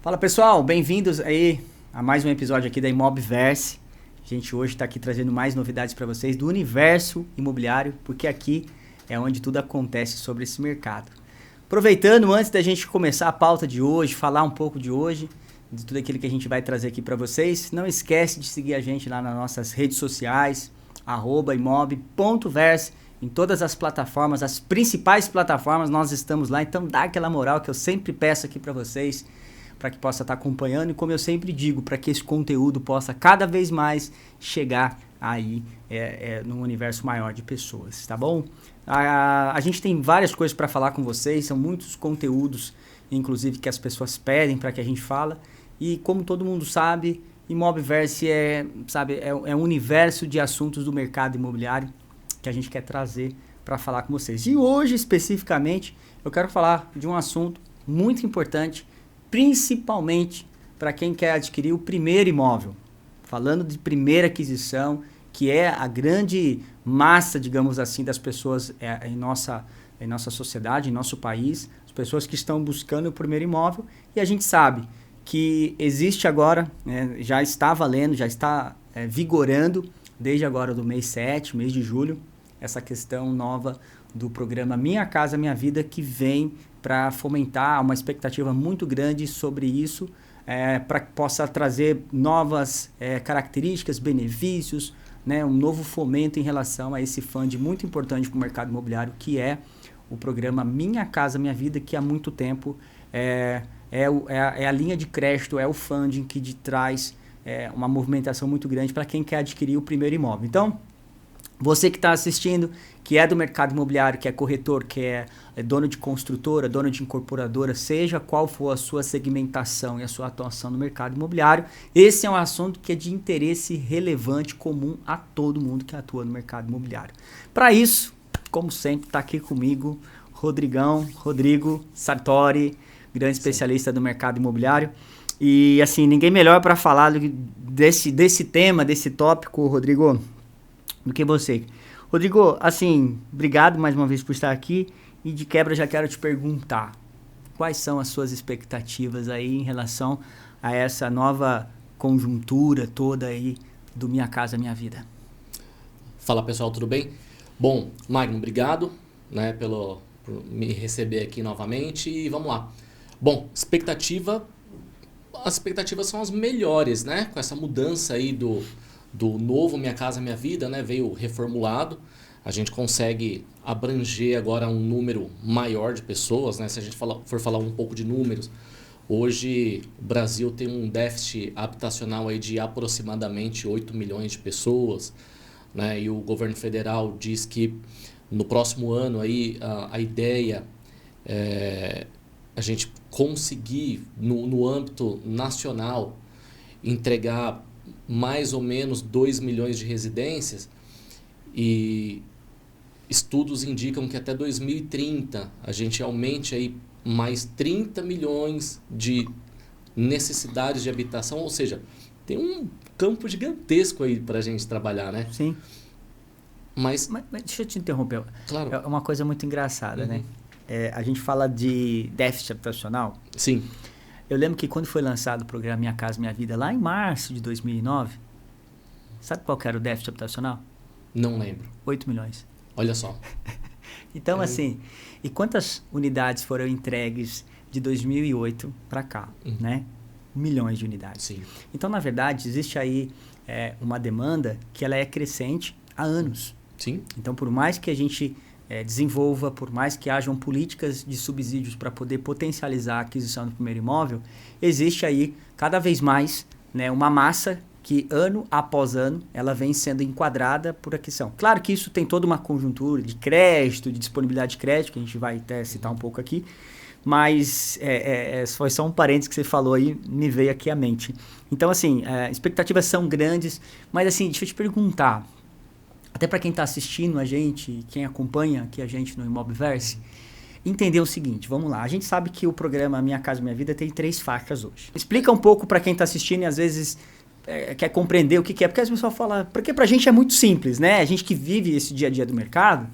Fala pessoal, bem-vindos aí a mais um episódio aqui da Imobverse. A gente hoje está aqui trazendo mais novidades para vocês do universo imobiliário, porque aqui é onde tudo acontece sobre esse mercado. Aproveitando, antes da gente começar a pauta de hoje, falar um pouco de hoje, de tudo aquilo que a gente vai trazer aqui para vocês, não esquece de seguir a gente lá nas nossas redes sociais, @imob.verse, em todas as plataformas, as principais plataformas, nós estamos lá, então dá aquela moral que eu sempre peço aqui para vocês, para que possa estar acompanhando e, como eu sempre digo, para que esse conteúdo possa cada vez mais chegar aí num universo maior de pessoas, tá bom? A gente tem várias coisas para falar com vocês, são muitos conteúdos, inclusive, que as pessoas pedem para que a gente fala, e como todo mundo sabe, Imobverse é um universo de assuntos do mercado imobiliário que a gente quer trazer para falar com vocês. E hoje, especificamente, eu quero falar de um assunto muito importante, principalmente para quem quer adquirir o primeiro imóvel. Falando de primeira aquisição, que é a grande massa, digamos assim, das pessoas em nossa sociedade, em nosso país, as pessoas que estão buscando o primeiro imóvel, e a gente sabe que existe agora, já está valendo, já está vigorando, desde agora do mês 7, mês de julho, essa questão nova do programa Minha Casa Minha Vida, que vem para fomentar uma expectativa muito grande sobre isso, para que possa trazer novas características, benefícios, né, um novo fomento em relação a esse fundo muito importante para o mercado imobiliário, que é o programa Minha Casa Minha Vida, que há muito tempo é a linha de crédito, é o funding que traz uma movimentação muito grande para quem quer adquirir o primeiro imóvel. Então, você que está assistindo, que é do mercado imobiliário, que é corretor, que é dono de construtora, dono de incorporadora, seja qual for a sua segmentação e a sua atuação no mercado imobiliário, esse é um assunto que é de interesse relevante, comum a todo mundo que atua no mercado imobiliário. Para isso, como sempre, está aqui comigo Rodrigo Sartori, grande especialista do mercado imobiliário. E assim, ninguém melhor para falar desse tema, desse tópico, Rodrigo, do que você. Rodrigo, assim, obrigado mais uma vez por estar aqui, e de quebra já quero te perguntar, quais são as suas expectativas aí em relação a essa nova conjuntura toda aí do Minha Casa Minha Vida? Fala pessoal, tudo bem? Bom, Magno, obrigado, né, por me receber aqui novamente, e vamos lá. Bom, as expectativas são as melhores, né, com essa mudança aí do novo Minha Casa Minha Vida, né, veio reformulado, a gente consegue abranger agora um número maior de pessoas, né, se a gente for falar um pouco de números, hoje o Brasil tem um déficit habitacional aí de aproximadamente 8 milhões de pessoas, né, e o governo federal diz que no próximo ano aí a ideia é a gente conseguir no âmbito nacional entregar mais ou menos 2 milhões de residências, e estudos indicam que até 2030 a gente aumente aí mais 30 milhões de necessidades de habitação, ou seja, tem um campo gigantesco aí para a gente trabalhar, né? Sim. Mas deixa eu te interromper. Claro. É uma coisa muito engraçada, né? A gente fala de déficit habitacional. Sim. Eu lembro que quando foi lançado o programa Minha Casa Minha Vida, lá em março de 2009, sabe qual que era o déficit habitacional? Não lembro. 8 milhões. Olha só. Então, assim, e quantas unidades foram entregues de 2008 para cá, né? Milhões de unidades. Sim. Então, na verdade, existe aí uma demanda que ela é crescente há anos. Sim. Então, por mais que a gente desenvolva, por mais que hajam políticas de subsídios para poder potencializar a aquisição do primeiro imóvel, existe aí cada vez mais, né, uma massa que ano após ano ela vem sendo enquadrada por aquisição. Claro que isso tem toda uma conjuntura de crédito, de disponibilidade de crédito, que a gente vai até citar um pouco aqui, mas foi só um parênteses que você falou aí, me veio aqui à mente. Então, assim, expectativas são grandes, mas assim, deixa eu te perguntar, até para quem está assistindo a gente, quem acompanha aqui a gente no Imobverse, entender o seguinte, vamos lá. A gente sabe que o programa Minha Casa Minha Vida tem 3 faixas hoje. Explica um pouco para quem está assistindo e às vezes quer compreender o que é, porque as pessoas falam, porque pra gente é muito simples, né? A gente que vive esse dia a dia do mercado,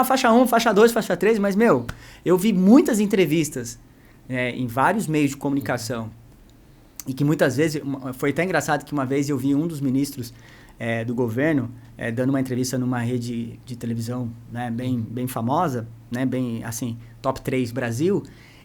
faixa 1, faixa 2, faixa 3, mas eu vi muitas entrevistas em vários meios de comunicação E que muitas vezes, foi até engraçado que uma vez eu vi um dos ministros do governo dando uma entrevista numa rede de televisão, né, bem famosa, né, bem assim, top 3 Brasil,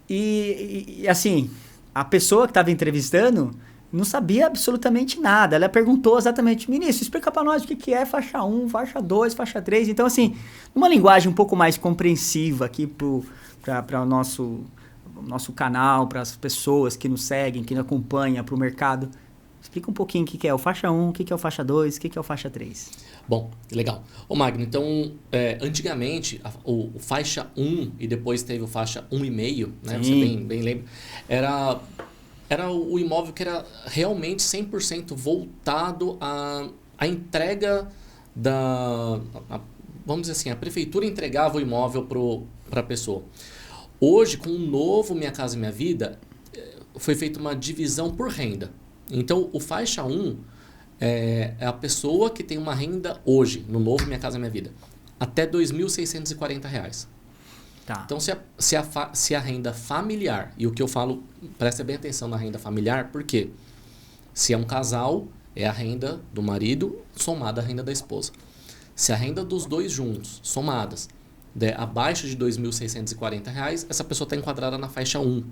e assim, a pessoa que estava entrevistando não sabia absolutamente nada. Ela perguntou exatamente, ministro, explica para nós o que é faixa 1, faixa 2, faixa 3. Então, assim, uma linguagem um pouco mais compreensiva aqui para o nosso canal, para as pessoas que nos seguem, que nos acompanham, para o mercado. Explica um pouquinho o que é o faixa 1, o que é o faixa 2, o que é o faixa 3. Bom, legal. Ô Magno, então, antigamente, o faixa 1 e depois teve o faixa 1,5, né? Você bem lembra, era o imóvel que era realmente 100% voltado à entrega vamos dizer assim, a prefeitura entregava o imóvel para a pessoa. Hoje, com o novo Minha Casa Minha Vida, foi feita uma divisão por renda. Então, o faixa 1 é a pessoa que tem uma renda hoje, no novo Minha Casa Minha Vida, até R$ 2.640. Tá. Então, se a renda familiar, e o que eu falo, presta bem atenção na renda familiar, porque se é um casal, é a renda do marido somada à renda da esposa. Se a renda dos dois juntos, somadas, der abaixo de R$ 2.640, essa pessoa está enquadrada na faixa 1.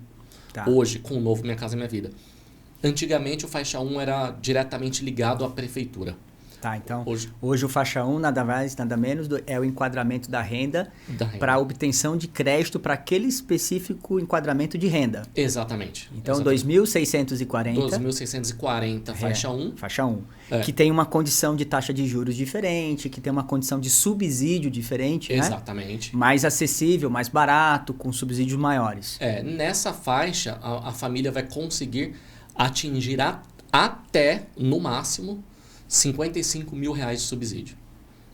Tá. Hoje, com o novo Minha Casa Minha Vida. Antigamente, o faixa 1 era diretamente ligado à prefeitura. Tá, então, hoje o faixa 1 nada mais, nada menos é o enquadramento da renda para obtenção de crédito para aquele específico enquadramento de renda. Exatamente. Então, R$ 2.640. 2.640, faixa 1. Faixa 1. Que tem uma condição de taxa de juros diferente, que tem uma condição de subsídio diferente, exatamente, né? Mais acessível, mais barato, com subsídios maiores. Nessa faixa, a família vai conseguir atingir até, no máximo, R$55 mil de subsídio.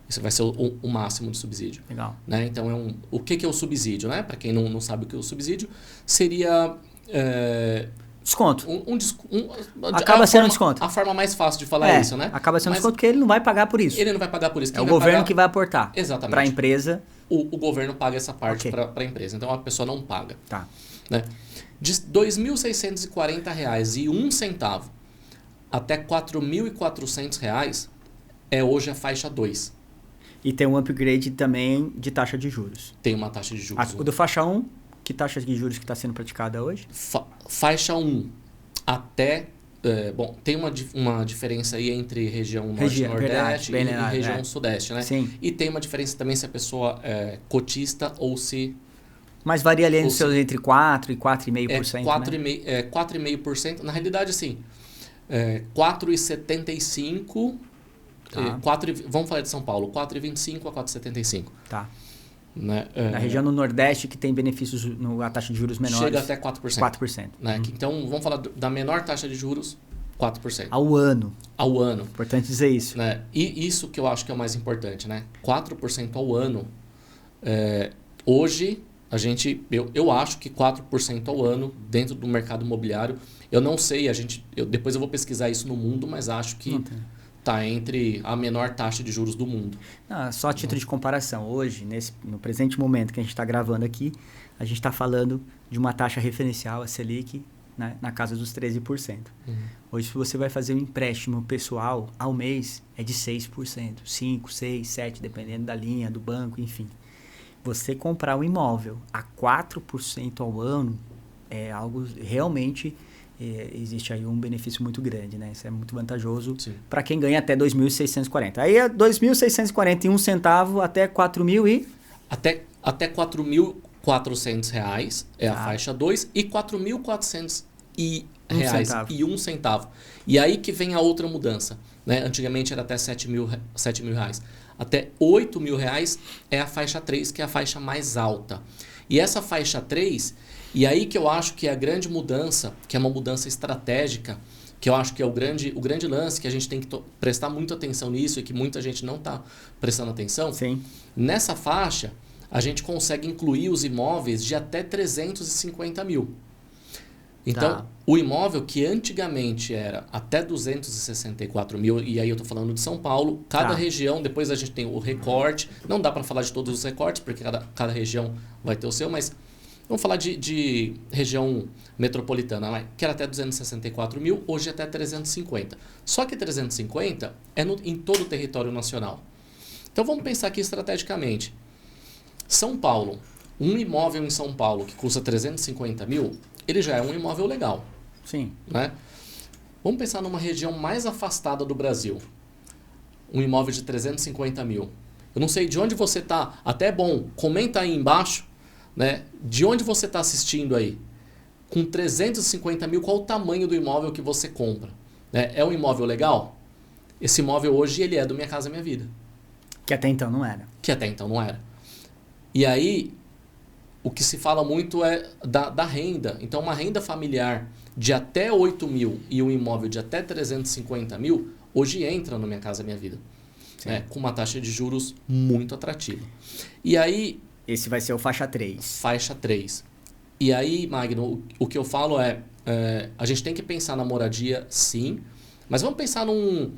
Isso vai ser o máximo de subsídio. Legal. Né? Então, o que é o subsídio? Né? Para quem não sabe o que é o subsídio, seria... desconto. Acaba sendo um desconto. A forma mais fácil de falar isso, né? Acaba sendo desconto porque ele não vai pagar por isso. Ele não vai pagar por isso. Quem é o governo que vai aportar. Exatamente. Para a empresa. O governo paga essa parte para a empresa. Então, a pessoa não paga. Tá. Né? De R$ 2.640,01 até R$ 4.400 hoje a faixa 2. E tem um upgrade também de taxa de juros. Tem uma taxa de juros. O do faixa 1, que taxa de juros que está sendo praticada hoje? Faixa 1 até... tem uma diferença aí entre região norte e nordeste e região sudeste, né? Sim. E tem uma diferença também se a pessoa é cotista ou se... Mas varia ali entre 4% e 4,5%. 4,5%. Na realidade, assim... 4,75, vamos falar de São Paulo, 4,25 a 4,75. Tá. Né? Na região do Nordeste que tem benefícios a taxa de juros menores. Chega até 4%. 4%. Né? Então, vamos falar da menor taxa de juros, 4%. Ao ano. Ao ano. Importante dizer isso. Né? E isso que eu acho que é o mais importante, né? 4% ao ano. Hoje, eu acho que 4% ao ano dentro do mercado imobiliário, eu não sei, depois eu vou pesquisar isso no mundo, mas acho que está entre a menor taxa de juros do mundo. Só a título de comparação, hoje, no presente momento que a gente está gravando aqui, a gente está falando de uma taxa referencial, a Selic, né, na casa dos 13%. Hoje, se você vai fazer um empréstimo pessoal ao mês, é de 6%, 5%, 6%, 7%, dependendo da linha, do banco, enfim. Você comprar um imóvel a 4% ao ano é algo realmente... existe aí um benefício muito grande, né? Isso é muito vantajoso para quem ganha até 2.640. Aí é 2.641 centavos até 4.000 e... Até R$4.400 a faixa 2 e R$4.400 e um centavo. E aí que vem a outra mudança. Né? Antigamente era até R$7 mil. Até R$8.000 é a faixa 3, que é a faixa mais alta. E essa faixa 3... E aí que eu acho que é a grande mudança, que é uma mudança estratégica, que eu acho que é o grande lance, que a gente tem que prestar muita atenção nisso e que muita gente não está prestando atenção. Sim. Nessa faixa, a gente consegue incluir os imóveis de até 350 mil. Então, o imóvel que antigamente era até 264 mil, e aí eu estou falando de São Paulo, cada região, depois a gente tem o recorte, não dá para falar de todos os recortes, porque cada região vai ter o seu, mas... Vamos falar de região metropolitana, né? Que era até 264 mil, hoje é até 350. Só que 350 é em todo o território nacional. Então vamos pensar aqui estrategicamente. São Paulo, um imóvel em São Paulo que custa 350 mil, ele já é um imóvel legal. Sim. Né? Vamos pensar numa região mais afastada do Brasil. Um imóvel de 350 mil. Eu não sei de onde você está, até é bom, comenta aí embaixo, né? De onde você está assistindo aí. Com 350 mil, qual o tamanho do imóvel que você compra? Né? É um imóvel legal? Esse imóvel hoje ele é do Minha Casa Minha Vida. Que até então não era. Que até então não era. E aí, o que se fala muito é da renda. Então, uma renda familiar de até 8 mil e um imóvel de até 350 mil, hoje entra no Minha Casa Minha Vida. Né? Com uma taxa de juros muito atrativa. E aí... Esse vai ser o faixa 3. Faixa 3. E aí, Magno, o que eu falo a gente tem que pensar na moradia, sim, mas vamos pensar num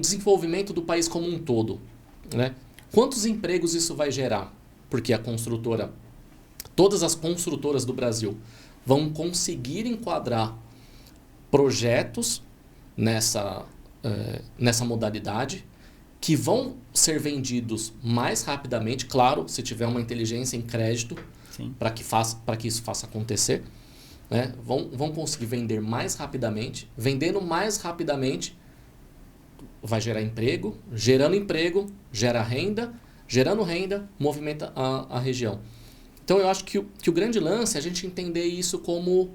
desenvolvimento do país como um todo. Né? Quantos empregos isso vai gerar? Porque todas as construtoras do Brasil vão conseguir enquadrar projetos nessa modalidade que vão ser vendidos mais rapidamente, claro, se tiver uma inteligência em crédito para que isso faça acontecer. Né? Vão conseguir vender mais rapidamente. Vendendo mais rapidamente, vai gerar emprego. Gerando emprego, gera renda. Gerando renda, movimenta a região. Então, eu acho que o grande lance é a gente entender isso como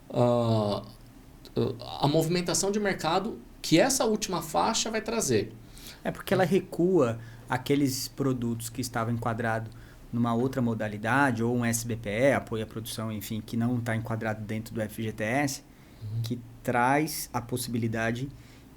a movimentação de mercado que essa última faixa vai trazer. É porque ela recua aqueles produtos que estavam enquadrados numa outra modalidade, ou um SBPE, apoio à produção, enfim, que não está enquadrado dentro do FGTS, que traz a possibilidade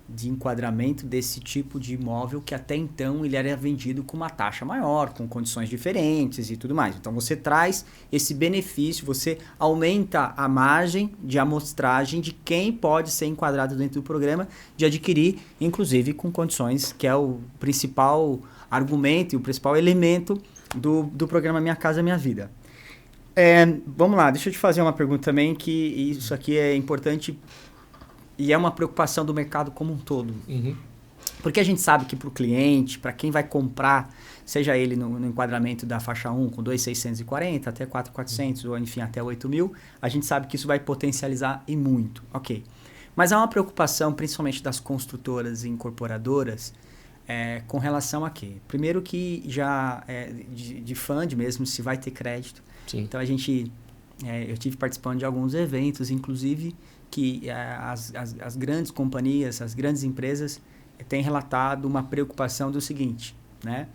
de enquadramento desse tipo de imóvel que até então ele era vendido com uma taxa maior, com condições diferentes e tudo mais. Então você traz esse benefício, você aumenta a margem de amostragem de quem pode ser enquadrado dentro do programa, de adquirir, inclusive com condições, que é o principal argumento e o principal elemento do programa Minha Casa Minha Vida. Vamos lá, deixa eu te fazer uma pergunta também, que isso aqui é importante e é uma preocupação do mercado como um todo. Uhum. Porque a gente sabe que para o cliente, para quem vai comprar, seja ele no enquadramento da faixa 1 com 2.640 até 4.400 ou enfim até 8 mil, a gente sabe que isso vai potencializar e muito. Ok. Mas há uma preocupação, principalmente das construtoras e incorporadoras, com relação a quê? Primeiro que já de fund mesmo, se vai ter crédito. Sim. Então eu tive participando de alguns eventos, inclusive, que as grandes companhias, as grandes empresas têm relatado uma preocupação do seguinte, né?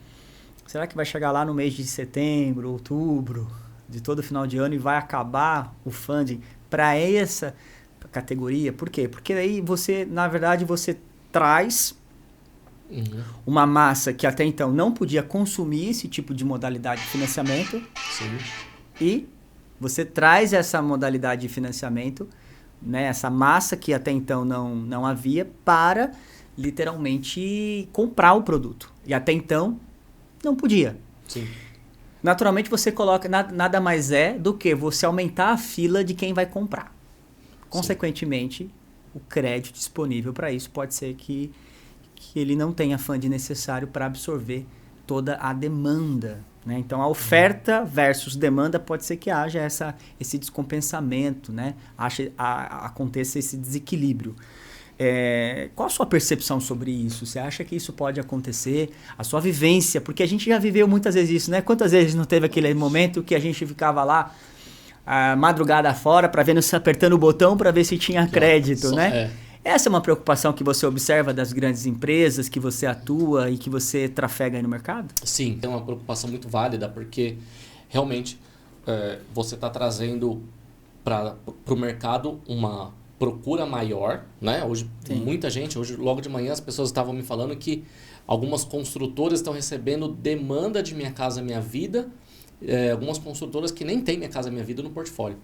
Será que vai chegar lá no mês de setembro, outubro, de todo final de ano e vai acabar o funding para essa categoria? Por quê? Porque aí você, na verdade, você traz uma massa que até então não podia consumir esse tipo de modalidade de financiamento. Sim. E você traz essa modalidade de financiamento, né, essa massa que até então não havia, para literalmente comprar o produto. E até então não podia. Sim. Naturalmente você coloca, nada mais é do que você aumentar a fila de quem vai comprar. Consequentemente, o crédito disponível para isso pode ser que ele não tenha funding necessário para absorver toda a demanda. Né? Então, a oferta versus demanda pode ser que haja esse descompensamento, né? Aconteça esse desequilíbrio. Qual a sua percepção sobre isso? Você acha que isso pode acontecer? A sua vivência? Porque a gente já viveu muitas vezes isso, né? Quantas vezes não teve aquele momento que a gente ficava lá a madrugada fora para ver se apertando o botão para ver se tinha crédito, né? Essa é uma preocupação que você observa das grandes empresas, que você atua e que você trafega aí no mercado? Sim, é uma preocupação muito válida, porque realmente você está trazendo para o mercado uma procura maior, né? Hoje, muita gente, hoje logo de manhã as pessoas estavam me falando que algumas construtoras estão recebendo demanda de Minha Casa Minha Vida, algumas construtoras que nem tem Minha Casa Minha Vida no portfólio.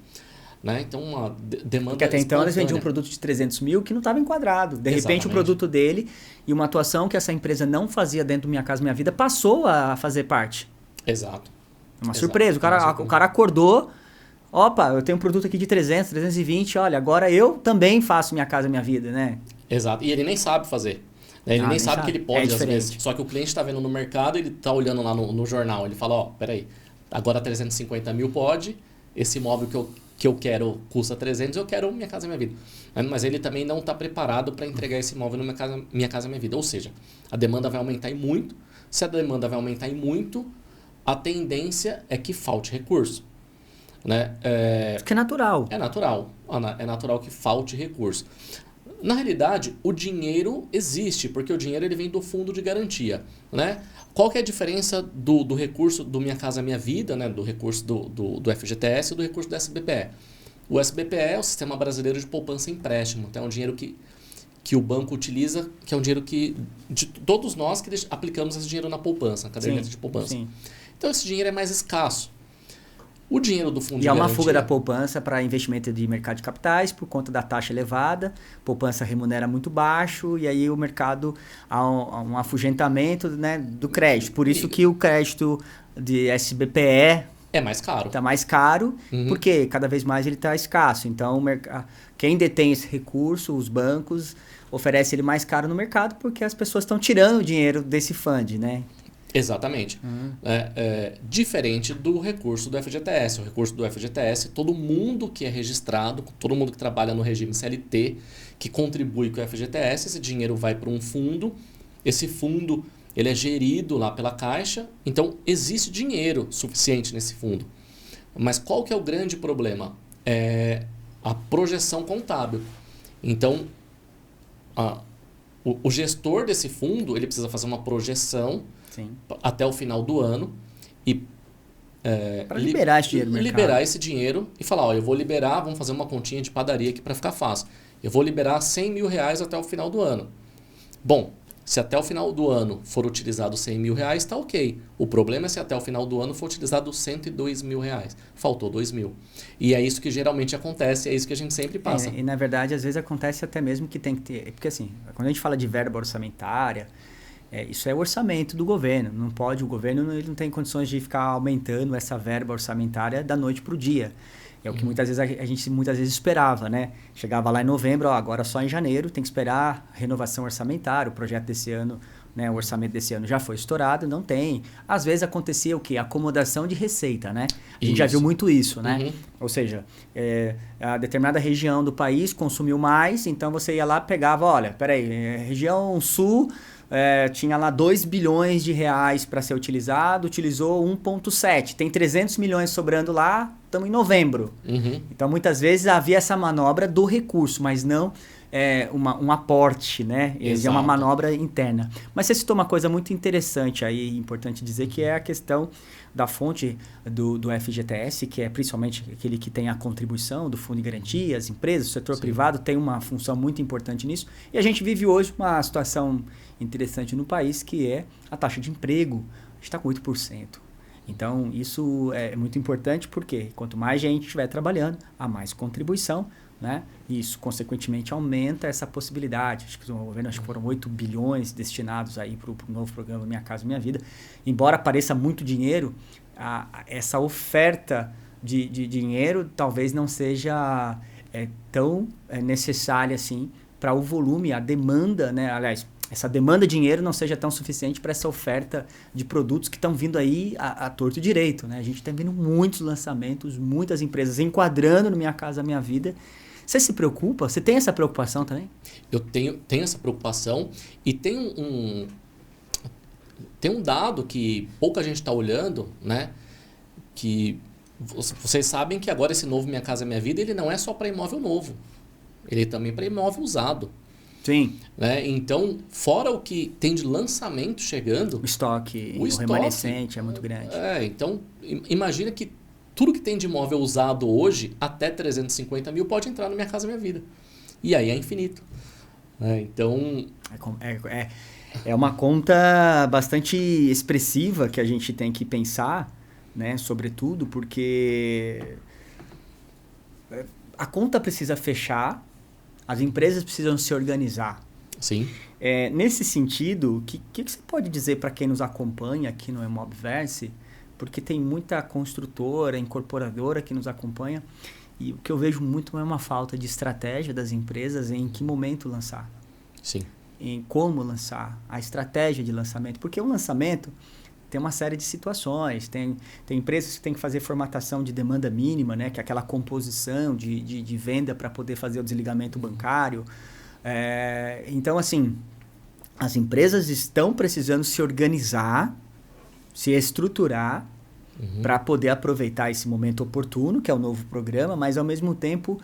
Né? Então, uma demanda. Porque até então eles vendiam um produto de 300 mil que não estava enquadrado. De repente, o produto dele e uma atuação que essa empresa não fazia dentro do Minha Casa Minha Vida passou a fazer parte. Exato. Uma surpresa. O cara acordou, opa, eu tenho um produto aqui de 300, 320, olha, agora eu também faço Minha Casa Minha Vida, né? Exato. E ele nem sabe fazer. Ele nem sabe que ele pode, às vezes. Só que o cliente está vendo no mercado, ele está olhando lá no jornal, ele fala, peraí, agora 350 mil pode, esse imóvel que eu quero custa 300, eu quero Minha Casa Minha Vida. Mas ele também não está preparado para entregar esse imóvel no Minha Casa Minha Vida. Ou seja, a demanda vai aumentar em muito. Se a demanda vai aumentar em muito, a tendência é que falte recurso. Né? Que é natural. É natural. É natural que falte recurso. Na realidade, o dinheiro existe, porque o dinheiro ele vem do fundo de garantia. Né? Qual que é a diferença do recurso do Minha Casa Minha Vida, né? Do recurso do FGTS e do recurso do SBPE? O SBPE é o Sistema Brasileiro de Poupança e Empréstimo. Então é um dinheiro que o banco utiliza, que é um dinheiro de todos nós que aplicamos esse dinheiro na poupança, na caderneta de poupança. Sim. Então esse dinheiro é mais escasso. O dinheiro do fundo de garantia... E há uma fuga da poupança para investimento de mercado de capitais por conta da taxa elevada, poupança remunera muito baixo e aí o mercado há um afugentamento, né, do crédito. Por isso que o crédito de SBPE é mais caro. Está mais caro, porque cada vez mais ele está escasso. Então, quem detém esse recurso, os bancos, oferece ele mais caro no mercado porque as pessoas estão tirando o dinheiro desse fund, né? Exatamente. Diferente do recurso do FGTS. O recurso do FGTS, todo mundo que é registrado, todo mundo que trabalha no regime CLT, que contribui com o FGTS, esse dinheiro vai para um fundo. Esse fundo ele é gerido lá pela Caixa, então existe dinheiro suficiente nesse fundo. Mas qual que é o grande problema? É a projeção contábil. Então, o gestor desse fundo ele precisa fazer uma projeção até o final do ano e para liberar esse dinheiro no mercado. Liberar esse dinheiro e falar, eu vou liberar, vamos fazer uma continha de padaria aqui para ficar fácil. Eu vou liberar 100 mil reais até o final do ano. Bom, se até o final do ano for utilizado 100 mil reais, está ok. O problema é se até o final do ano for utilizado 102 mil reais. Faltou 2 mil. E é isso que geralmente acontece, é isso que a gente sempre passa. E na verdade, às vezes acontece até mesmo que tem que ter... Porque assim, quando a gente fala de verba orçamentária, isso é o orçamento do governo. Não pode, o governo ele não tem condições de ficar aumentando essa verba orçamentária da noite para o dia. É o que muitas vezes a gente esperava, né? Chegava lá em novembro, agora só em janeiro, tem que esperar renovação orçamentária, o projeto desse ano, né? O orçamento desse ano já foi estourado, não tem. Às vezes acontecia o quê? Acomodação de receita, né? A gente já viu muito isso, né? Ou seja, a determinada região do país consumiu mais, então você ia lá e pegava, olha, peraí, região sul... tinha lá 2 bilhões de reais para ser utilizado, utilizou 1,7. Tem 300 milhões sobrando lá, estamos em novembro. Então, muitas vezes havia essa manobra do recurso, mas não um aporte, né? É uma manobra interna. Mas você citou uma coisa muito interessante aí, importante dizer, que é a questão da fonte do FGTS, que é principalmente aquele que tem a contribuição do Fundo de Garantia, as empresas, o setor privado tem uma função muito importante nisso. E a gente vive hoje uma situação interessante no país, que é a taxa de emprego, está com 8%. Então, isso é muito importante porque quanto mais gente estiver trabalhando, há mais contribuição, né? Isso, consequentemente, aumenta essa possibilidade. Acho que o governo foram 8 bilhões destinados aí para o novo programa Minha Casa Minha Vida. Embora pareça muito dinheiro, essa oferta de dinheiro talvez não seja tão necessária assim para o volume, a demanda, né? Aliás, essa demanda de dinheiro não seja tão suficiente para essa oferta de produtos que estão vindo aí a torto e direito, né? A gente está vendo muitos lançamentos, muitas empresas enquadrando no Minha Casa Minha Vida. Você se preocupa? Você tem essa preocupação também? Eu tenho essa preocupação e tem um dado que pouca gente está olhando, né? Que vocês sabem que agora esse novo Minha Casa Minha Vida ele não é só para imóvel novo, ele é também para imóvel usado. Sim. Né? Então, fora o que tem de lançamento chegando... O estoque remanescente é muito grande. Então, imagina que tudo que tem de imóvel usado hoje, até 350 mil, pode entrar no Minha Casa Minha Vida. E aí é infinito. Então... É uma conta bastante expressiva que a gente tem que pensar, né? Sobretudo porque a conta precisa fechar, as empresas precisam se organizar. Sim. Nesse sentido, o que você pode dizer para quem nos acompanha aqui no Imobverse porque tem muita construtora, incorporadora que nos acompanha, e o que eu vejo muito é uma falta de estratégia das empresas em que momento lançar. Sim. Em como lançar, a estratégia de lançamento. Porque o lançamento tem uma série de situações. Tem empresas que têm que fazer formatação de demanda mínima, né? Que é aquela composição de venda para poder fazer o desligamento bancário. Então, assim, as empresas estão precisando se organizar, se estruturar para poder aproveitar esse momento oportuno, que é o novo programa, mas, ao mesmo tempo,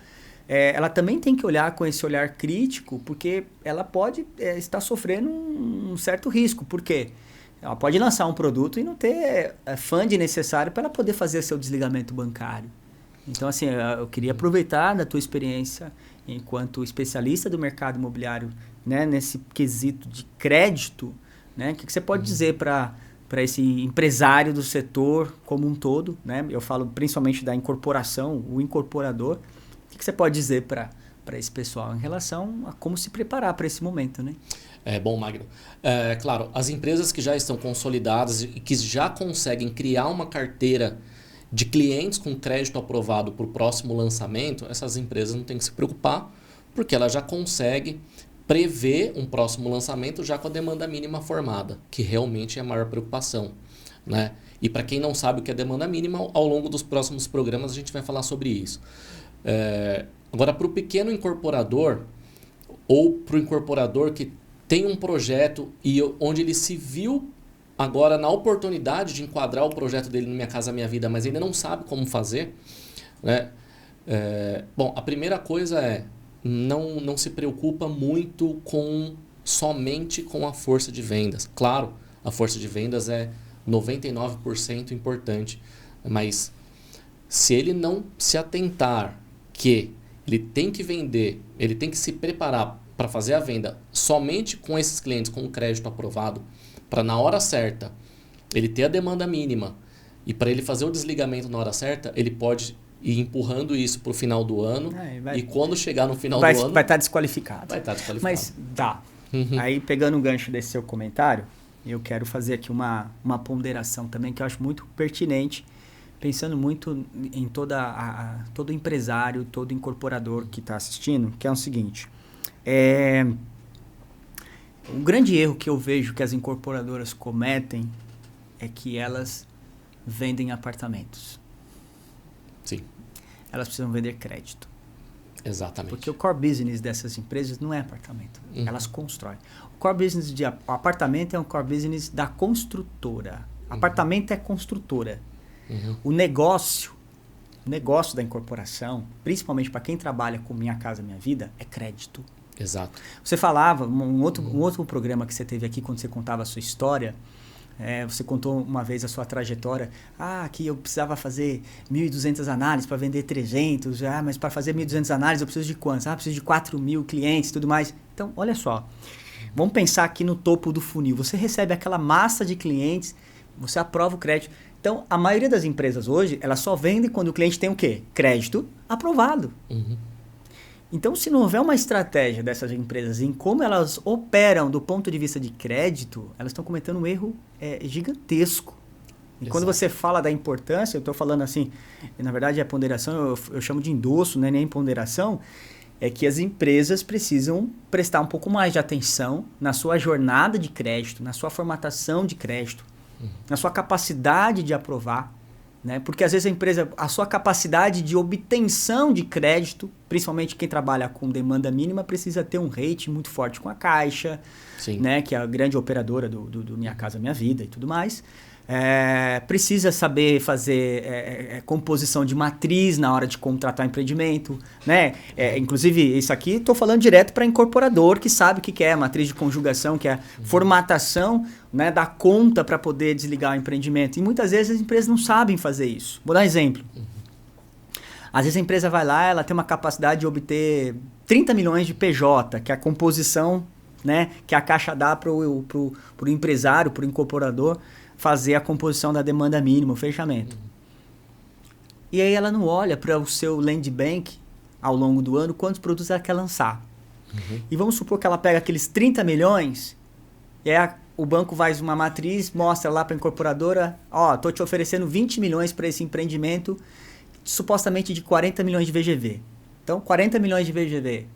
ela também tem que olhar com esse olhar crítico, porque ela pode estar sofrendo um certo risco. Por quê? Ela pode lançar um produto e não ter funding necessário para ela poder fazer seu desligamento bancário. Então, assim, eu queria aproveitar da tua experiência enquanto especialista do mercado imobiliário, né, nesse quesito de crédito, né? O que você pode dizer para esse empresário do setor como um todo, né? Eu falo principalmente da incorporação, o incorporador. O que você pode dizer para esse pessoal em relação a como se preparar para esse momento, né? Bom, Magno. Claro, as empresas que já estão consolidadas e que já conseguem criar uma carteira de clientes com crédito aprovado para o próximo lançamento, essas empresas não têm que se preocupar, porque ela já consegue prever um próximo lançamento já com a demanda mínima formada, que realmente é a maior preocupação, né? E para quem não sabe o que é demanda mínima, ao longo dos próximos programas a gente vai falar sobre isso. Agora, para o pequeno incorporador ou para o incorporador que tem um projeto e onde ele se viu agora na oportunidade de enquadrar o projeto dele no Minha Casa Minha Vida, mas ainda não sabe como fazer, né? Bom, a primeira coisa não se preocupa muito somente com a força de vendas. Claro, a força de vendas é 99% importante, mas se ele não se atentar que ele tem que vender, ele tem que se preparar para fazer a venda somente com esses clientes com crédito aprovado, para na hora certa ele ter a demanda mínima e para ele fazer o desligamento na hora certa, ele pode ir empurrando isso para o final do ano e quando chegar no final do ano... Vai estar desqualificado. Vai estar desqualificado. Mas dá. Aí, pegando o gancho desse seu comentário, eu quero fazer aqui uma ponderação também que eu acho muito pertinente, pensando muito em todo empresário, todo incorporador que está assistindo, que é o seguinte. O grande erro que eu vejo que as incorporadoras cometem é que elas vendem apartamentos. Sim. Elas precisam vender crédito. Exatamente. Porque o core business dessas empresas não é apartamento. Elas constroem. O core business de apartamento é um core business da construtora. Apartamento é construtora. O negócio da incorporação, principalmente para quem trabalha com Minha Casa Minha Vida, é crédito. Exato. Você falava, um outro programa que você teve aqui, quando você contava a sua história, você contou uma vez a sua trajetória, que eu precisava fazer 1.200 análises para vender 300, mas para fazer 1.200 análises eu preciso de quantos? Preciso de 4.000 clientes e tudo mais. Então, olha só, vamos pensar aqui no topo do funil. Você recebe aquela massa de clientes, você aprova o crédito. Então, a maioria das empresas hoje, elas só vendem quando o cliente tem o quê? Crédito aprovado. Então, se não houver uma estratégia dessas empresas em como elas operam do ponto de vista de crédito, elas estão cometendo um erro gigantesco. E quando você fala da importância, eu estou falando assim, na verdade a ponderação eu chamo de endosso, não é nem ponderação, é que as empresas precisam prestar um pouco mais de atenção na sua jornada de crédito, na sua formatação de crédito, na sua capacidade de aprovar. Né? Porque às vezes a sua capacidade de obtenção de crédito, principalmente quem trabalha com demanda mínima, precisa ter um rating muito forte com a Caixa, né? Que é a grande operadora do Minha Casa Minha Vida e tudo mais. Precisa saber fazer composição de matriz na hora de contratar empreendimento, né? Inclusive, isso aqui estou falando direto para incorporador que sabe o que é matriz de conjugação, que é a formatação, né, da conta para poder desligar o empreendimento. E muitas vezes as empresas não sabem fazer isso. Vou dar um exemplo. Às vezes a empresa vai lá, ela tem uma capacidade de obter 30 milhões de PJ, que é a composição, né, que a Caixa dá para o empresário, para o incorporador, fazer a composição da demanda mínima, o fechamento. E aí ela não olha para o seu land bank, ao longo do ano, quantos produtos ela quer lançar. E vamos supor que ela pega aqueles 30 milhões, o banco faz uma matriz, mostra lá para a incorporadora, ó, tô te oferecendo 20 milhões para esse empreendimento, supostamente de 40 milhões de VGV. Então, 40 milhões de VGV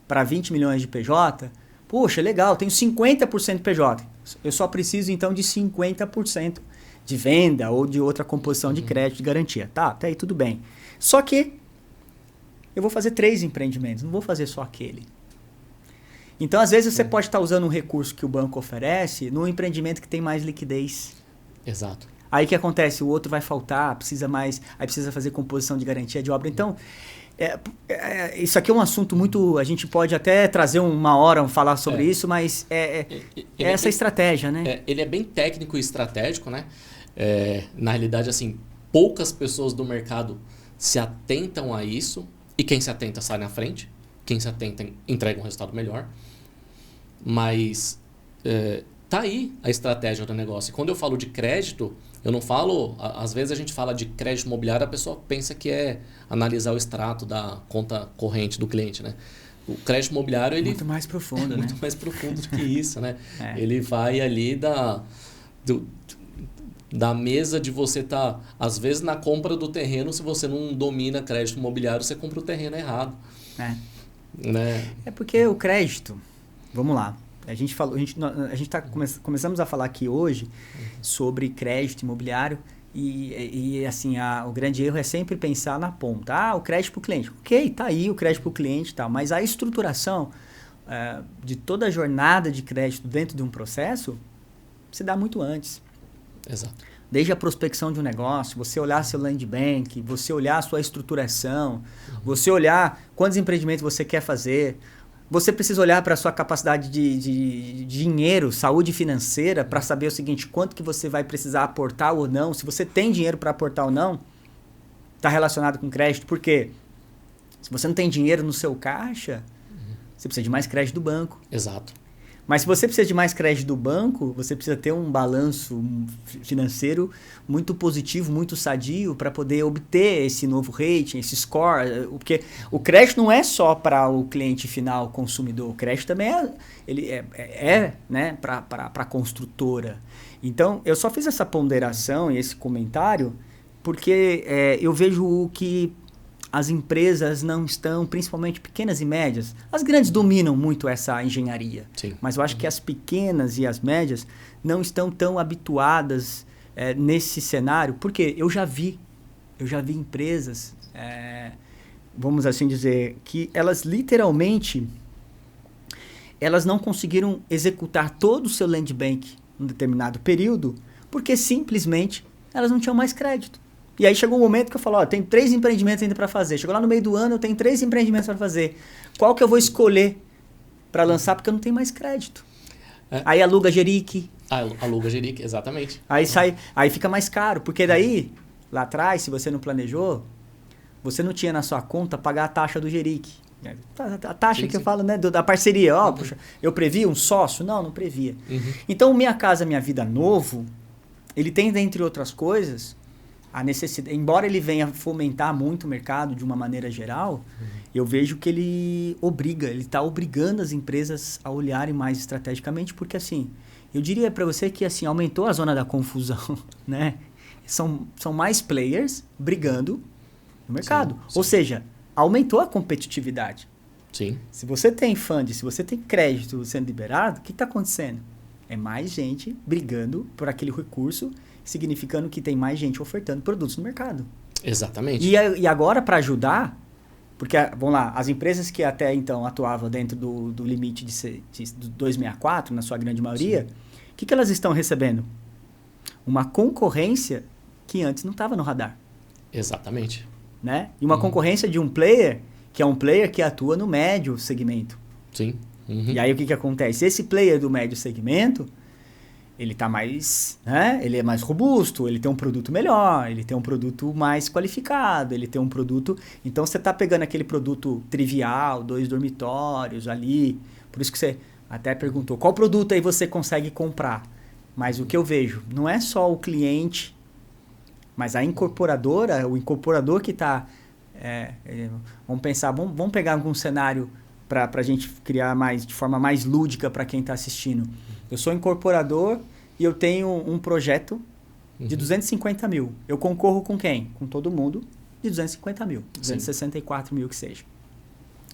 para 20 milhões de PJ, puxa, legal, tenho 50% PJ. Eu só preciso, então, de 50% de venda ou de outra composição de crédito de garantia. Tá, até aí tudo bem. Só que eu vou fazer 3 empreendimentos, não vou fazer só aquele. Então, às vezes, você pode estar usando um recurso que o banco oferece num empreendimento que tem mais liquidez. Exato. Aí o que acontece? O outro vai faltar, precisa mais, aí precisa fazer composição de garantia de obra. Então, isso aqui é um assunto muito... A gente pode até trazer uma hora falar sobre isso, mas é essa estratégia, né? Ele é bem técnico e estratégico, né? Na realidade, assim, poucas pessoas do mercado se atentam a isso, e quem se atenta sai na frente, quem se atenta entrega um resultado melhor. Mas tá aí a estratégia do negócio. E quando eu falo de crédito, eu não falo... Às vezes a gente fala de crédito imobiliário, a pessoa pensa que é analisar o extrato da conta corrente do cliente, né? O crédito imobiliário, ele... Muito mais profundo, né? Muito mais profundo do que isso, né? Ele vai ali da mesa de você estar... Às vezes, na compra do terreno, se você não domina crédito imobiliário, você compra o terreno errado. Né? É porque o crédito... Vamos lá. Começamos a falar aqui hoje sobre crédito imobiliário e assim, o grande erro é sempre pensar na ponta. O crédito para o cliente. Ok, tá aí o crédito para o cliente, tá, mas a estruturação de toda a jornada de crédito dentro de um processo se dá muito antes. Exato. Desde a prospecção de um negócio, você olhar seu land bank, você olhar a sua estruturação, você olhar quantos empreendimentos você quer fazer. Você precisa olhar para a sua capacidade de dinheiro, saúde financeira, para saber o seguinte, quanto que você vai precisar aportar ou não. Se você tem dinheiro para aportar ou não, está relacionado com crédito. Por quê? Se você não tem dinheiro no seu caixa, você precisa de mais crédito do banco. Exato. Mas se você precisa de mais crédito do banco, você precisa ter um balanço financeiro muito positivo, muito sadio para poder obter esse novo rating, esse score. Porque o crédito não é só para o cliente final, consumidor. O crédito também né, para a construtora. Então, eu só fiz essa ponderação e esse comentário porque eu vejo que as empresas não estão, principalmente pequenas e médias. As grandes dominam muito essa engenharia. Sim. Mas eu acho que as pequenas e as médias não estão tão habituadas nesse cenário. Porque eu já vi empresas, vamos assim dizer, que elas literalmente elas não conseguiram executar todo o seu land bank em um determinado período porque simplesmente elas não tinham mais crédito. E aí chegou um momento que eu falo, tem 3 empreendimentos ainda para fazer. Chegou lá no meio do ano, eu tenho 3 empreendimentos para fazer. Qual que eu vou escolher para lançar? Porque eu não tenho mais crédito. Aí aluga Jerique. Aluga Jerique, exatamente. Aí fica mais caro, porque daí, lá atrás, se você não planejou, você não tinha na sua conta pagar a taxa do Jerique. A taxa que eu falo, né, da parceria. Puxa, eu previ um sócio? Não previa. Então, o Minha Casa Minha Vida novo, ele tem, dentre outras coisas... a necessidade, embora ele venha fomentar muito o mercado de uma maneira geral, eu vejo que ele está obrigando as empresas a olharem mais estrategicamente, porque assim, eu diria para você que assim, aumentou a zona da confusão, né? São mais players brigando no mercado. Sim. Ou seja, aumentou a competitividade. Sim. Se você tem funding, se você tem crédito sendo liberado, o que está acontecendo? É mais gente brigando por aquele recurso, significando que tem mais gente ofertando produtos no mercado. Exatamente. E agora, para ajudar, porque, vamos lá, as empresas que até então atuavam dentro do limite do 264, na sua grande maioria, o que elas estão recebendo? Uma concorrência que antes não estava no radar. Exatamente. Né? E uma concorrência de um player, que é um player que atua no médio segmento. Sim. E aí o que acontece? Esse player do médio segmento, ele tá mais, né? Ele é mais robusto, ele tem um produto melhor, ele tem um produto mais qualificado, ele tem um produto... Então, você tá pegando aquele produto trivial, 2 dormitórios ali, por isso que você até perguntou, qual produto aí você consegue comprar? Mas o que eu vejo, não é só o cliente, mas a incorporadora, o incorporador que tá... vamos pensar, vamos pegar algum cenário para a gente criar de forma mais lúdica para quem está assistindo. Eu sou incorporador e eu tenho um projeto de 250 mil. Eu concorro com quem? Com todo mundo de 250 mil, 264 mil que seja.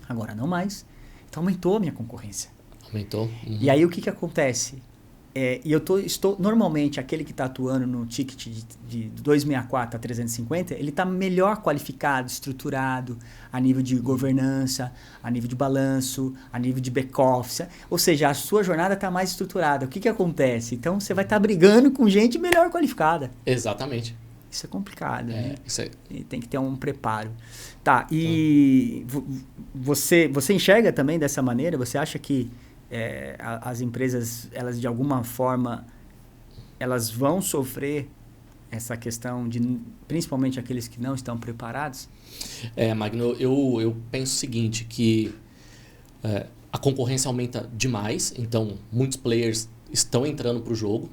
Agora não mais. Então aumentou a minha concorrência. Aumentou. E aí o que acontece? E eu estou normalmente, aquele que está atuando no ticket de 264 a 350, ele está melhor qualificado, estruturado, a nível de governança, a nível de balanço, a nível de back-office. Ou seja, a sua jornada está mais estruturada. O que acontece? Então, você vai estar brigando com gente melhor qualificada. Exatamente. Isso é complicado, né? Isso é... E tem que ter um preparo. Tá, e você enxerga também dessa maneira? Você acha que as empresas, elas de alguma forma, elas vão sofrer essa questão de, principalmente aqueles que não estão preparados? Magno, eu penso o seguinte, que a concorrência aumenta demais, então muitos players estão entrando para o jogo,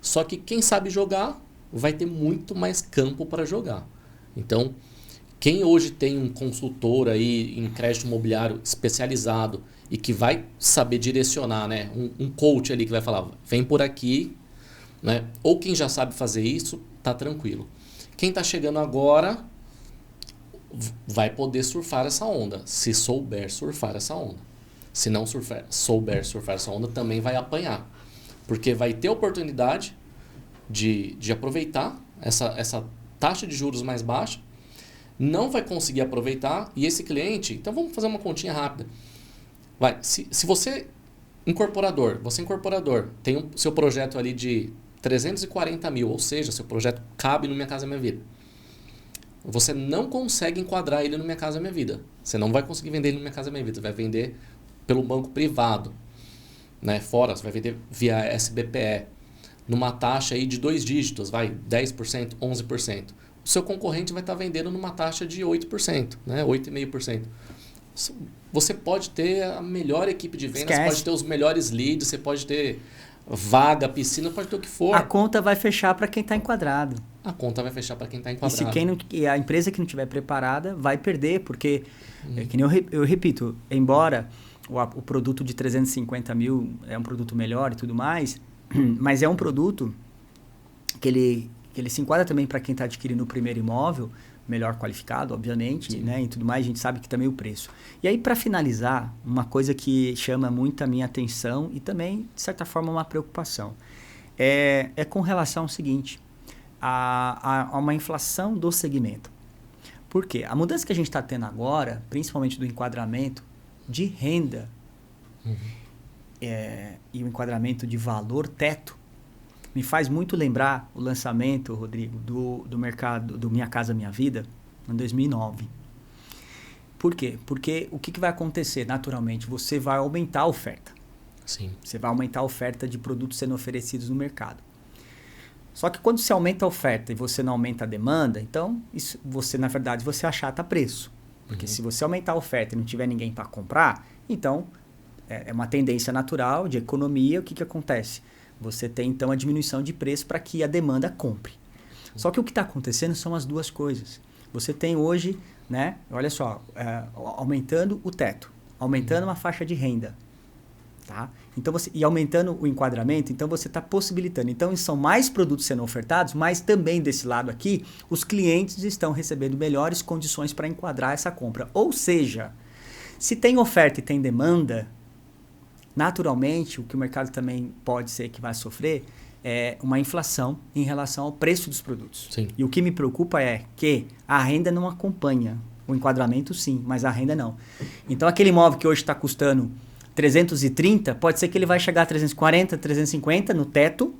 só que quem sabe jogar vai ter muito mais campo para jogar. Então, quem hoje tem um consultor aí em crédito imobiliário especializado e que vai saber direcionar, né? Um coach ali que vai falar, vem por aqui, né? Ou quem já sabe fazer isso, tá tranquilo. Quem está chegando agora vai poder surfar essa onda, se souber surfar essa onda. Se não souber surfar essa onda, também vai apanhar. Porque vai ter oportunidade de aproveitar essa taxa de juros mais baixa, não vai conseguir aproveitar, e esse cliente... Então vamos fazer uma continha rápida. Se você incorporador, tem o seu projeto ali de 340 mil, ou seja, seu projeto cabe no Minha Casa Minha Vida. Você não consegue enquadrar ele no Minha Casa Minha Vida. Você não vai conseguir vender ele no Minha Casa Minha Vida. Você vai vender pelo banco privado. Né? Fora, você vai vender via SBPE. Numa taxa aí de 2 dígitos, 10%, 11%. O seu concorrente vai estar vendendo numa taxa de 8%, né? 8,5%. Você pode ter a melhor equipe de vendas, você pode ter os melhores leads, você pode ter vaga, piscina, pode ter o que for. A conta vai fechar para quem está enquadrado. A conta vai fechar para quem está enquadrado. E a empresa que não estiver preparada vai perder, porque, que nem eu repito, embora o produto de 350 mil é um produto melhor e tudo mais, mas é um produto que ele se enquadra também para quem está adquirindo o primeiro imóvel, melhor qualificado, obviamente, né, e tudo mais, a gente sabe que também o preço. E aí, para finalizar, uma coisa que chama muito a minha atenção e também, de certa forma, uma preocupação, é com relação ao seguinte, a uma inflação do segmento. Por quê? A mudança que a gente está tendo agora, principalmente do enquadramento de renda e o enquadramento de valor teto, me faz muito lembrar o lançamento, Rodrigo, do mercado do Minha Casa Minha Vida, em 2009. Por quê? Porque o que vai acontecer? Naturalmente, você vai aumentar a oferta. Sim. Você vai aumentar a oferta de produtos sendo oferecidos no mercado. Só que quando você aumenta a oferta e você não aumenta a demanda, então, na verdade, você achata preço. Porque se você aumentar a oferta e não tiver ninguém para comprar, então, é uma tendência natural de economia. O que acontece? Você tem, então, a diminuição de preço para que a demanda compre. Só que o que está acontecendo são as duas coisas. Você tem hoje, né, olha só, aumentando o teto, aumentando uma faixa de renda. Tá? Então e aumentando o enquadramento, então você está possibilitando. Então, são mais produtos sendo ofertados, mas também desse lado aqui, os clientes estão recebendo melhores condições para enquadrar essa compra. Ou seja, se tem oferta e tem demanda, naturalmente, o que o mercado também pode ser que vai sofrer é uma inflação em relação ao preço dos produtos. Sim. E o que me preocupa é que a renda não acompanha. O enquadramento, sim, mas a renda não. Então, aquele imóvel que hoje está custando 330, pode ser que ele vai chegar a 340, 350 no teto,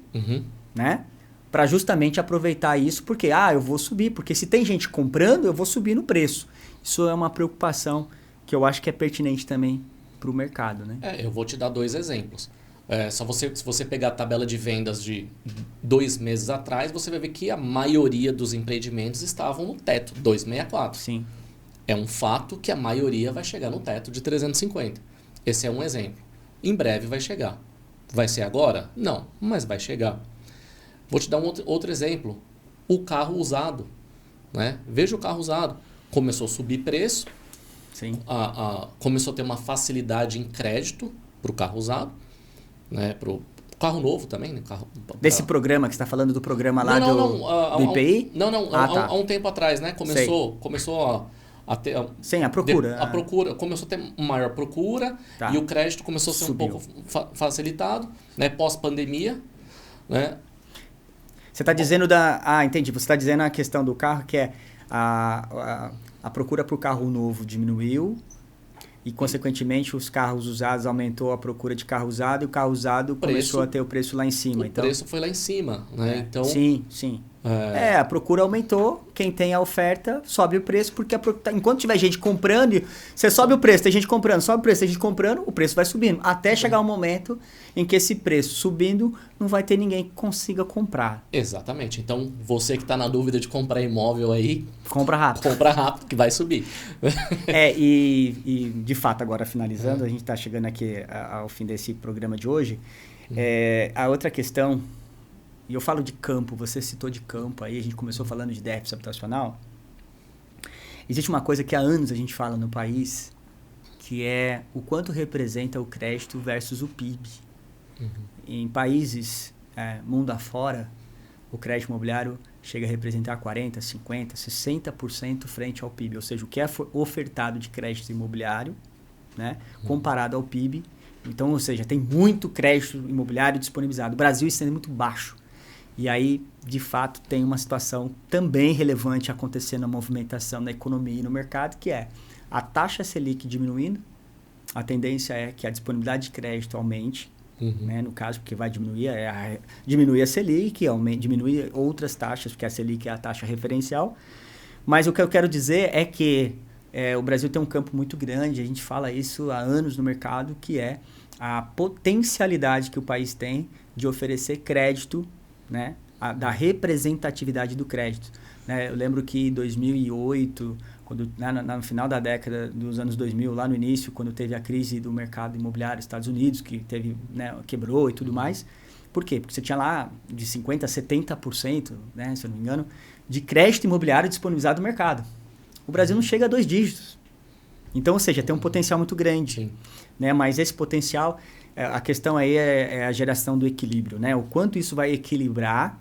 né? Para justamente aproveitar isso, porque eu vou subir, porque se tem gente comprando, eu vou subir no preço. Isso é uma preocupação que eu acho que é pertinente também para o mercado, né? Eu vou te dar 2 exemplos. Se você pegar a tabela de vendas de 2 meses atrás, você vai ver que a maioria dos empreendimentos estavam no teto, 264. Sim. É um fato que a maioria vai chegar no teto de 350. Esse é um exemplo. Em breve vai chegar. Vai ser agora? Não, mas vai chegar. Vou te dar um outro exemplo. O carro usado. Né? Veja o carro usado. Começou a subir preço. Sim. Começou a ter uma facilidade em crédito para o carro usado, né? Para o carro novo também, né? Desse programa que você está falando do programa lá do IPI? Há um tempo atrás, né? Começou a ter... Sim, a procura. A procura começou a ter maior procura, e o crédito começou a ser um pouco facilitado, né? Pós-pandemia, né? Você está dizendo entendi. Você está dizendo a questão do carro, que é a procura por carro novo diminuiu e, consequentemente, os carros usados aumentou a procura de carro usado e o carro usado começou a ter o preço lá em cima. O preço foi lá em cima, né? Então, sim. A procura aumentou, quem tem a oferta sobe o preço, porque enquanto tiver gente comprando, você sobe o preço, tem gente comprando, sobe o preço, tem gente comprando, o preço vai subindo. Até chegar um momento em que esse preço subindo, não vai ter ninguém que consiga comprar. Exatamente. Então, você que está na dúvida de comprar imóvel aí... Compra rápido. Compra rápido, que vai subir. E de fato, agora finalizando, a gente está chegando aqui ao fim desse programa de hoje. A outra questão... E eu falo de campo, você citou de campo aí, a gente começou falando de déficit habitacional. Existe uma coisa que há anos a gente fala no país, que é o quanto representa o crédito versus o PIB. Em países mundo afora, o crédito imobiliário chega a representar 40%, 50%, 60% frente ao PIB. Ou seja, o que é ofertado de crédito imobiliário, né, comparado ao PIB. Então, ou seja, tem muito crédito imobiliário disponibilizado. O Brasil está sendo muito baixo. E aí, de fato, tem uma situação também relevante acontecendo na movimentação da economia e no mercado, que é a taxa Selic diminuindo, a tendência é que a disponibilidade de crédito aumente, né, no caso, porque vai diminuir a Selic, diminuir outras taxas, porque a Selic é a taxa referencial. Mas o que eu quero dizer é que o Brasil tem um campo muito grande, a gente fala isso há anos no mercado, que é a potencialidade que o país tem de oferecer crédito, né, da representatividade do crédito. Né? Eu lembro que em 2008, quando, no final da década dos anos 2000, lá no início, quando teve a crise do mercado imobiliário nos Estados Unidos, que teve, né, quebrou e tudo mais. Por quê? Porque você tinha lá de 50% a 70%, né, se eu não me engano, de crédito imobiliário disponibilizado no mercado. O Brasil não chega a 2 dígitos. Então, ou seja, tem um potencial muito grande. Né? Mas esse potencial... A questão aí é a geração do equilíbrio, né? O quanto isso vai equilibrar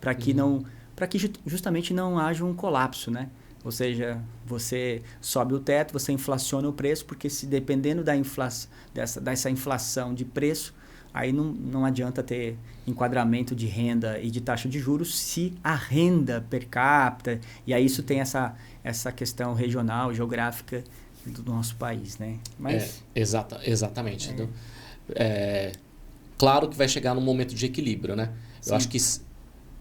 para que justamente não haja um colapso, né? Ou seja, você sobe o teto, você inflaciona o preço, porque se dependendo dessa inflação de preço, aí não adianta ter enquadramento de renda e de taxa de juros se a renda per capita, e aí isso tem essa questão regional, geográfica do nosso país, né? Mas, exatamente. Então, claro que vai chegar num momento de equilíbrio, né? Sim. Eu acho que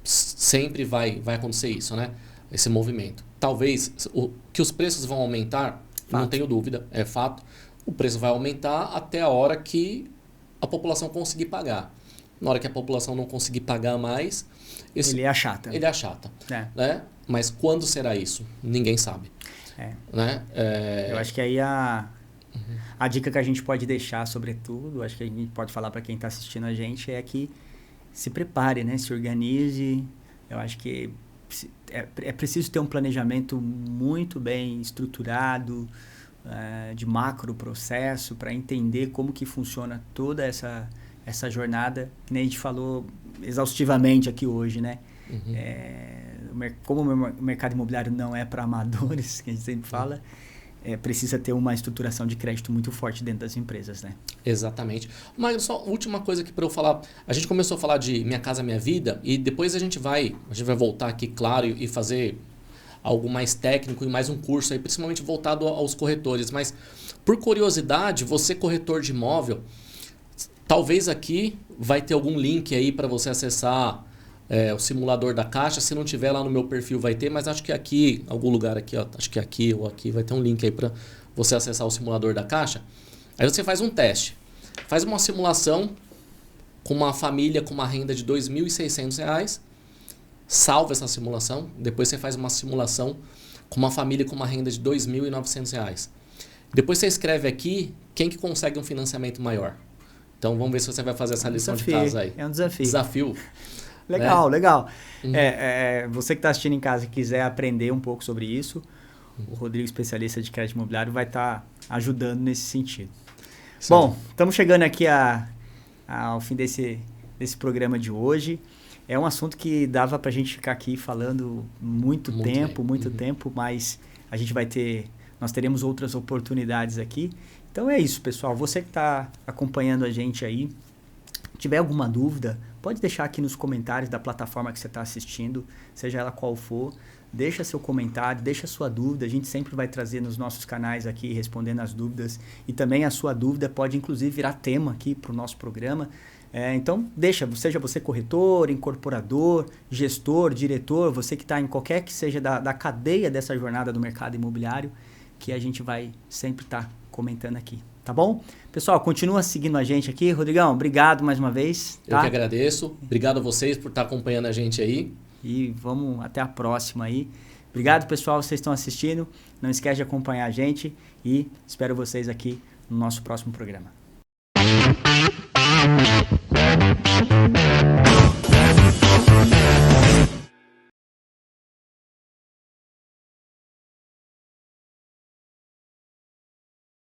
sempre vai acontecer isso, né? Esse movimento. Talvez que os preços vão aumentar, não tenho dúvida, é fato. O preço vai aumentar até a hora que a população conseguir pagar. Na hora que a população não conseguir pagar mais... ele achata. Ele achata. Né? Mas quando será isso? Ninguém sabe. Né? Eu acho que aí a dica que a gente pode deixar, sobretudo, acho que a gente pode falar para quem está assistindo a gente, é que se prepare, né? Se organize. Eu acho que é preciso ter um planejamento muito bem estruturado, de macro processo, para entender como que funciona toda essa jornada, que nem a gente falou exaustivamente aqui hoje, né? Como o mercado imobiliário não é para amadores, que a gente sempre fala, precisa ter uma estruturação de crédito muito forte dentro das empresas, né? Exatamente. Mas só última coisa aqui para eu falar. A gente começou a falar de Minha Casa Minha Vida e depois a gente vai voltar aqui, claro, e fazer algo mais técnico e mais um curso aí, principalmente voltado aos corretores. Mas, por curiosidade, você corretor de imóvel, talvez aqui vai ter algum link aí para você acessar o simulador da Caixa. Se não tiver lá no meu perfil vai ter, mas acho que aqui, algum lugar aqui, ó, acho que aqui ou aqui vai ter um link aí para você acessar o simulador da Caixa. Aí você faz um teste. Faz uma simulação com uma família com uma renda de R$ 2.600. Salva essa simulação. Depois você faz uma simulação com uma família com uma renda de R$ 2.900. Depois você escreve aqui quem que consegue um financiamento maior. Então vamos ver se você vai fazer essa lição de casa aí. É um desafio. Desafio. Legal. Você que está assistindo em casa e quiser aprender um pouco sobre isso, o Rodrigo, especialista de crédito imobiliário, vai estar ajudando nesse sentido. Sim. Bom, estamos chegando aqui ao fim desse programa de hoje. É um assunto que dava para a gente ficar aqui falando muito tempo, mas a gente nós teremos outras oportunidades aqui. Então é isso, pessoal. Você que está acompanhando a gente aí, tiver alguma dúvida, pode deixar aqui nos comentários da plataforma que você está assistindo, seja ela qual for. Deixa seu comentário, deixa sua dúvida. A gente sempre vai trazer nos nossos canais aqui, respondendo as dúvidas. E também a sua dúvida pode, inclusive, virar tema aqui para o nosso programa. Então, seja você corretor, incorporador, gestor, diretor, você que está em qualquer que seja da cadeia dessa jornada do mercado imobiliário, que a gente vai sempre estar comentando aqui. Tá bom? Pessoal, continua seguindo a gente aqui. Rodrigão, obrigado mais uma vez. Tá? Eu que agradeço. Obrigado a vocês por estar acompanhando a gente aí. E vamos até a próxima aí. Obrigado, pessoal, vocês estão assistindo. Não esquece de acompanhar a gente e espero vocês aqui no nosso próximo programa.